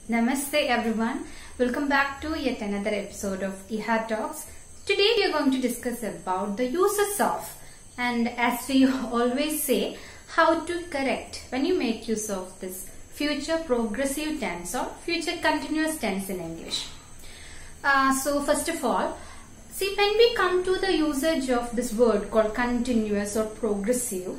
Namaste everyone. Welcome back to yet another episode of IHA Talks. Today we are going to discuss about the uses of, and as we always say, how to correct when you make use of this future progressive tense or future continuous tense in English. So first of all, see, when we come to the usage of this word called continuous or progressive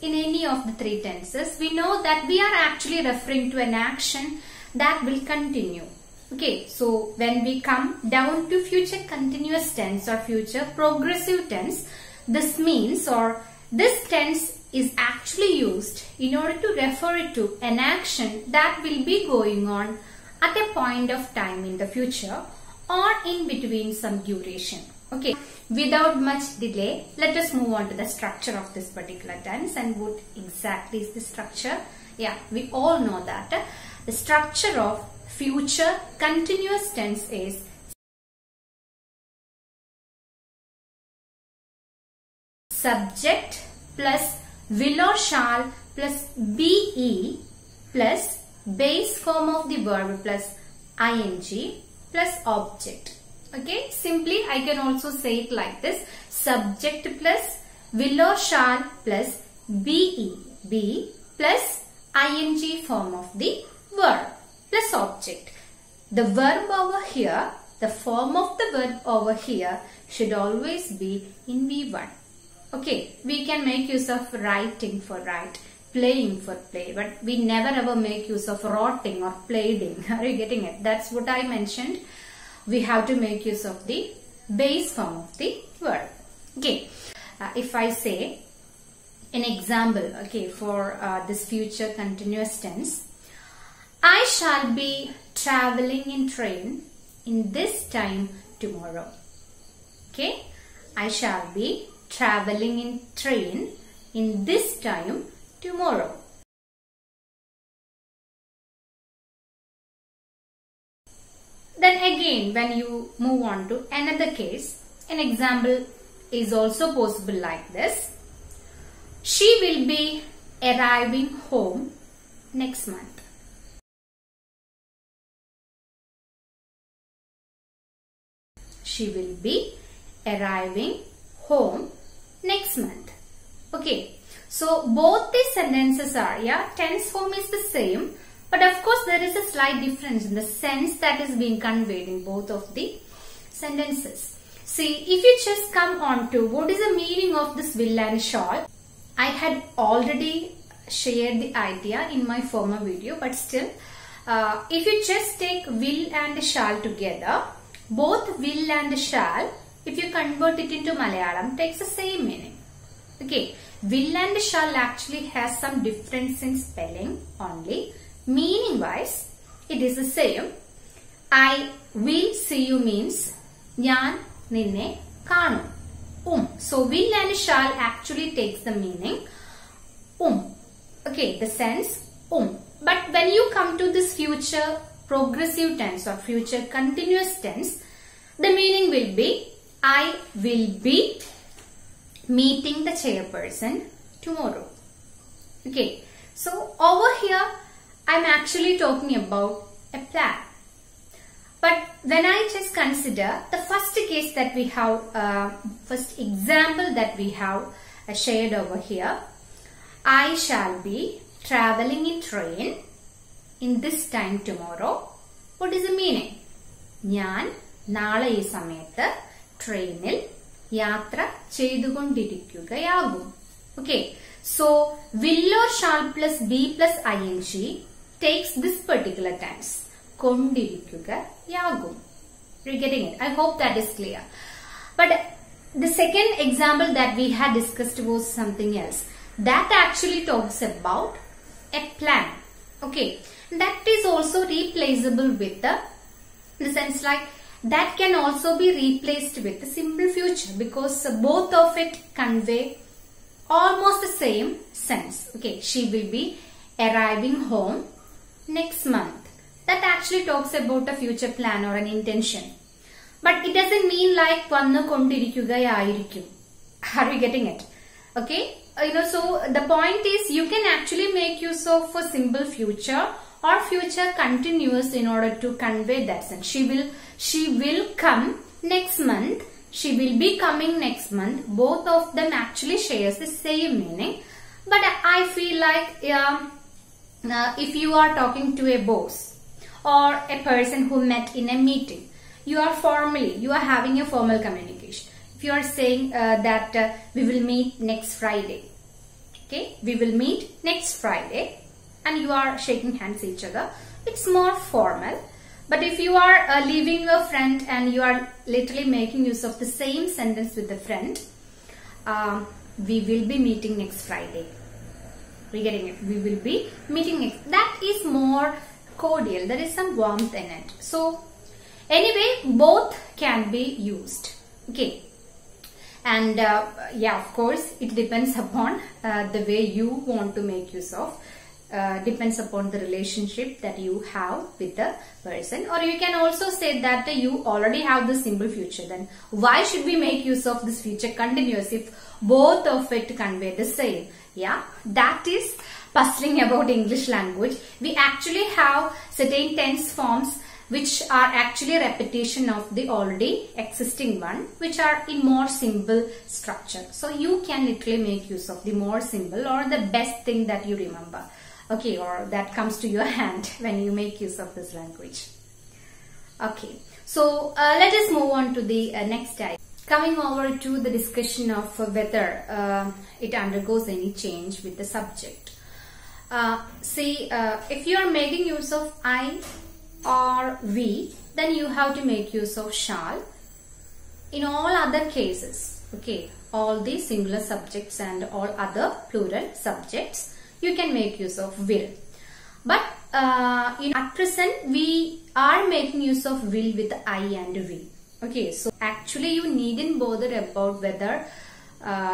in any of the three tenses, we know that we are actually referring to an action that will continue. Okay, so when we come down to future continuous tense or future progressive tense, this means or this tense is actually used in order to refer it to an action that will be going on at a point of time in the future or in between some duration. Okay, without much delay, let us move on to the structure of this particular tense. And what exactly is the structure? Yeah, we all know that the structure of future continuous tense is subject plus will or shall plus be plus base form of the verb plus ing plus object. Okay, simply I can also say it like this: subject plus will or shall plus be plus ing form of the verb plus object. The verb over here, the form of the verb over here should always be in V1. Okay, we can make use of writing for write, playing for play, but we never ever make use of rotting or playing. Are you getting it? That's what I mentioned. We have to make use of the base form of the verb. Okay, if I say an example, okay, for this future continuous tense, I shall be traveling in train in this time tomorrow. Okay, I shall be traveling in train in this time tomorrow. Then again, when you move on to another case, an example is also possible like this: she will be arriving home next month. She will be arriving home next month. Okay, so both these sentences are, tense form is the same, but of course there is a slight difference in the sense that is being conveyed in both of the sentences. See, if you just come on to what is the meaning of this will and shall, I had already shared the idea in my former video, but still, if you just take will and shall together, both will and shall, if you convert it into Malayalam, takes the same meaning. Okay, will and shall actually has some difference in spelling only. Meaning wise, it is the same. I will see you means Njan ninne kaanum. So will and shall actually takes the meaning Okay, the sense But when you come to this future progressive tense or future continuous tense, the meaning will be I will be meeting the chairperson tomorrow. Okay, so over here I am actually talking about a plan. But when I just consider the first case that we have, first example that we have shared over here, I shall be traveling in train in this time tomorrow. What is the meaning? ഞാൻ നാളെ ഈ സമയത്ത് ട്രെയിനിൽ യാത്ര ചെയ്തുകൊണ്ടിരിക്കുകയാകും. Okay, so will or shall plus be plus ing takes this particular tense. കൊണ്ടിരിക്കുകയാകും. You're getting it? I hope that is clear. But the second example that we had discussed was something else. That actually talks about a plan. Okay, that is also replaceable with the sense like that can also be replaced with the simple future because both of it convey almost the same sense. Okay, she will be arriving home next month. That actually talks about a future plan or an intention. But it doesn't mean like vannu kondirikkukayaayirikkum. Are you getting it? Okay, so the point is you can actually make use of a simple future or future continuous in order to convey that sense. She will come next month. She will be coming next month. Both of them actually shares the same meaning. But I feel like if you are talking to a boss or a person who met in a meeting, you are having a formal communication. If you are saying that we will meet next Friday, okay, we will meet next Friday, and you are shaking hands each other, it's more formal. But if you are leaving a friend and you are literally making use of the same sentence with the friend, we will be meeting next Friday. We're getting it. We will be meeting next. That is more cordial. There is some warmth in it. So anyway, both can be used. Okay. And yeah, of course, it depends upon the way you want to make use of. Depends upon the relationship that you have with the person. Or you can also say that you already have the simple future. Then why should we make use of this future continuous if both of it convey the same? Yeah, that is puzzling about English language. We actually have certain tense forms which are actually repetition of the already existing one, which are in more simple structure. So you can literally make use of the more simple or the best thing that you remember. Okay, or that comes to your hand when you make use of this language. Okay, so let us move on to the next idea. Coming over to the discussion of whether it undergoes any change with the subject. If you are making use of I or we, then you have to make use of shall. In all other cases, okay, all the singular subjects and all other plural subjects, you can make use of will. But at present, we are making use of will with I and we. Okay, so actually you needn't bother about whether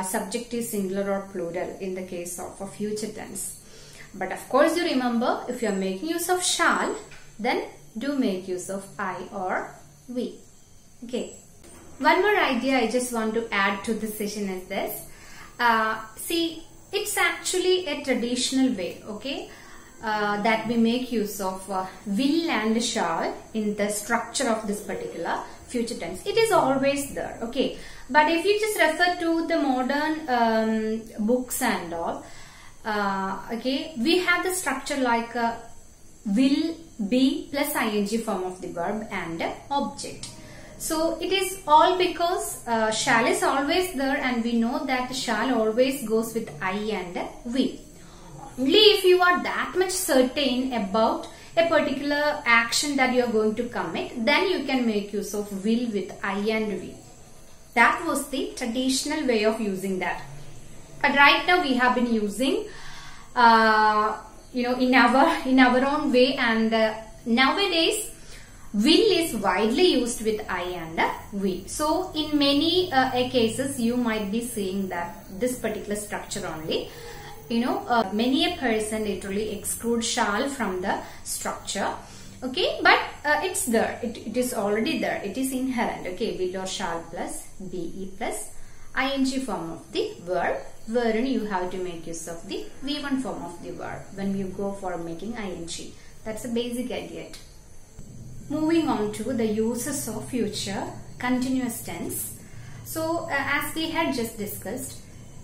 subject is singular or plural in the case of a future tense. But of course you remember, if you are making use of shall, then do make use of I or we. Okay. One more idea I just want to add to this session is this. It's actually a traditional way, okay, that we make use of will and shall in the structure of this particular future tense. It is always there, okay. But if you just refer to the modern books and all, okay, we have the structure like will be plus ing form of the verb and object. So it is all because shall is always there, and we know that shall always goes with I and we. Only if you are that much certain about a particular action that you are going to commit, then you can make use of will with I and we. That was the traditional way of using that. But right now we have been using in our own way, and nowadays will is widely used with I and we. So in many cases you might be seeing that this particular structure only. Many a person literally exclude shall from the structure. Okay, but it's there. It is already there. It is inherent. Okay, will or shall plus be plus ing form of the verb, wherein you have to make use of the V1 form of the verb when you go for making ing. That's a basic idea. Moving on to the uses of future continuous tense. So as we had just discussed,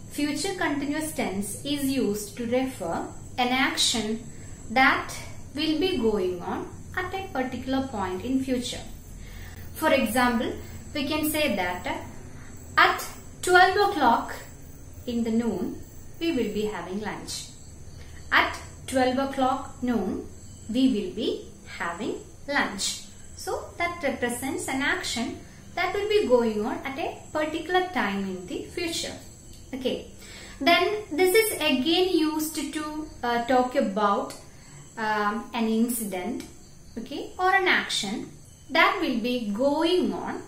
future continuous tense is used to refer an action that will be going on at a particular point in future. For example, we can say that at 12 o'clock in the noon, we will be having lunch. At 12 o'clock noon, we will be having lunch. So that represents an action that will be going on at a particular time in the future. Okay. Then this is again used to talk about an incident, okay, or an action that will be going on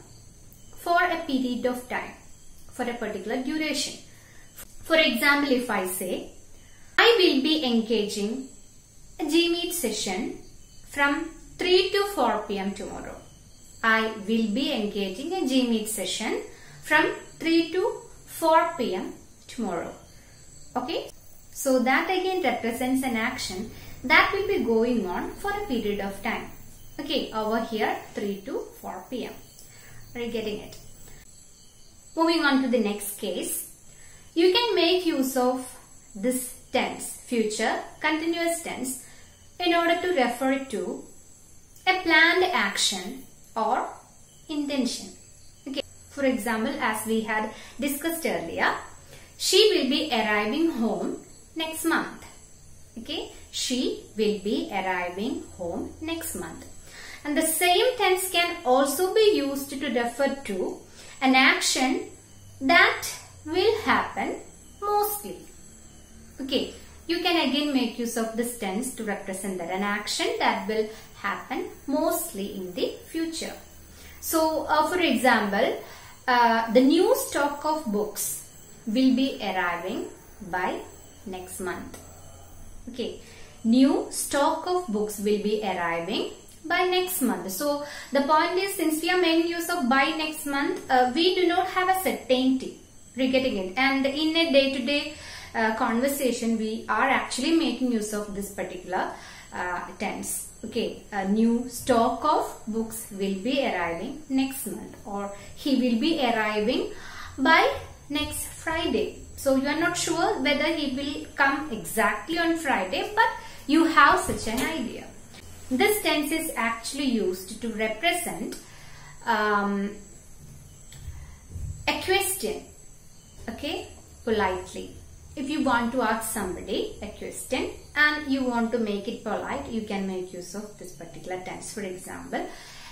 for a period of time, for a particular duration. For example, if I say, I will be engaging a Gmeet session from 3 to 4 p.m. tomorrow. I will be engaging a Gmeet session from 3 to 4 p.m. tomorrow. Okay, so that again represents an action that will be going on for a period of time. Okay, over here 3 to 4 p.m. Are you getting it? Moving on to the next case. You can make use of this tense, future continuous tense, in order to refer to a planned action or intention. Okay. For example, as we had discussed earlier, she will be arriving home next month. Okay, she will be arriving home next month. And the same tense can also be used to refer to an action that will happen mostly. Okay, you can again make use of this tense to represent that an action that will happen mostly in the future. So, for example, the new stock of books will be arriving by next month. Okay, new stock of books will be arriving by next month. So the point is, since we are making use of by next month, we do not have a certainty. You're getting it? And in a day-to-day conversation, we are actually making use of this particular tense. Okay, a new stock of books will be arriving next month, or he will be arriving by next Friday. So you are not sure whether he will come exactly on Friday, but you have such an idea. This tense is actually used to represent a question, okay, politely. If you want to ask somebody a question and you want to make it polite, you can make use of this particular tense. For example,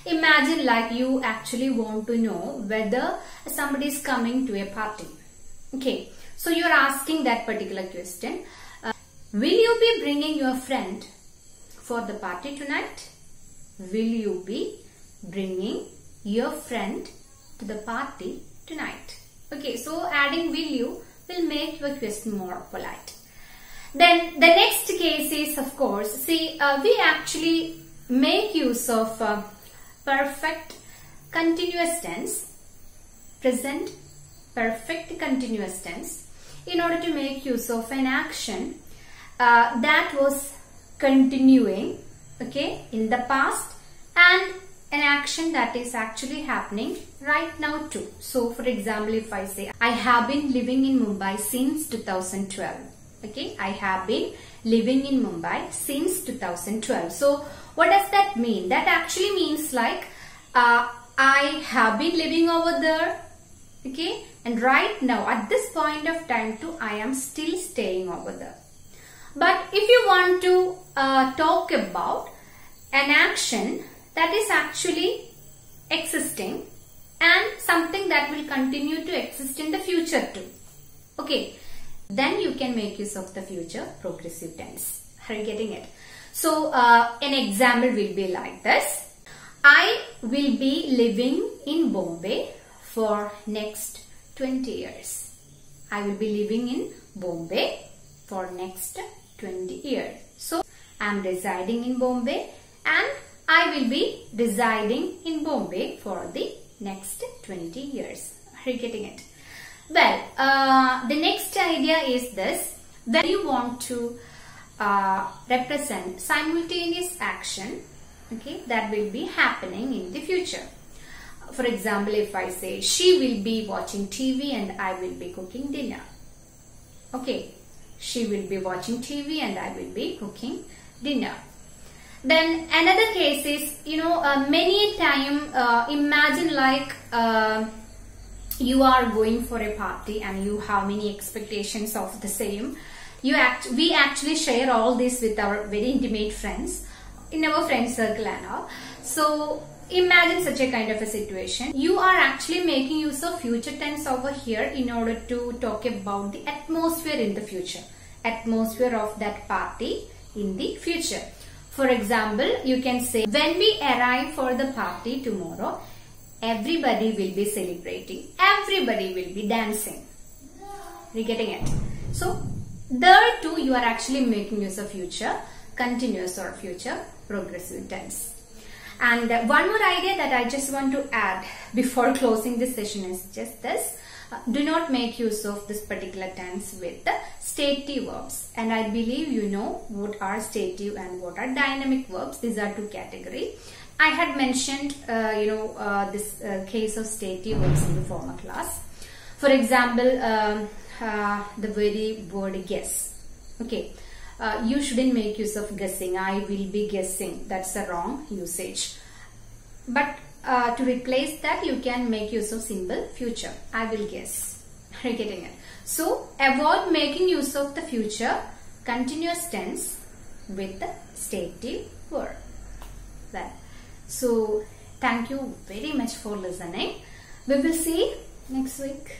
imagine like you actually want to know whether somebody is coming to a party. Okay, so you are asking that particular question. Will you be bringing your friend for the party tonight? Will you be bringing your friend to the party tonight? Okay, so adding will you will make your question more polite. Then the next case is, of course, see, we actually make use of perfect continuous tense, present perfect continuous tense, in order to make use of an action that was continuing, okay, in the past, and an action that is actually happening right now too. So for example, if I say, I have been living in Mumbai since 2012. Okay, I have been living in Mumbai since 2012. So what does that mean? That actually means like I have been living over there, okay, and right now at this point of time too, I am still staying over there. But if you want to talk about an action that is actually existing and something that will continue to exist in the future too, okay, then you can make use of the future progressive tense. Are you getting it? So an example will be like this. I will be living in Bombay for next 20 years. I will be living in Bombay for next 20 years. So I am residing in Bombay and I will be residing in Bombay for the next 20 years. Are you getting it? Well, the next idea is this. When you want to represent simultaneous action, okay, that will be happening in the future. For example, if I say, she will be watching TV and I will be cooking dinner. Okay, she will be watching TV and I will be cooking dinner. Then another case is, many a time, imagine like you are going for a party and you have many expectations of the same. We actually share all this with our very intimate friends in our friend circle and all. So imagine such a kind of a situation. You are actually making use of future tense over here in order to talk about the atmosphere in the future, atmosphere of that party in the future. For example, you can say, when we arrive for the party tomorrow, everybody will be celebrating, everybody will be dancing. You're getting it? So there too you are actually making use of future continuous or future progressive tense. And one more idea that I just want to add before closing this session is just this. do not make use of this particular tense with the stative verbs. And I believe you know what are stative and what are dynamic verbs. These are two categories. I had mentioned this case of stative verbs in the former class. For example, the very word guess. Okay, you shouldn't make use of guessing. I will be guessing. That's a wrong usage. But to replace that, you can make use of simple future. I will guess. Are you getting it? So avoid making use of the future continuous tense with the stative verb. Well, so thank you very much for listening. We will see next week.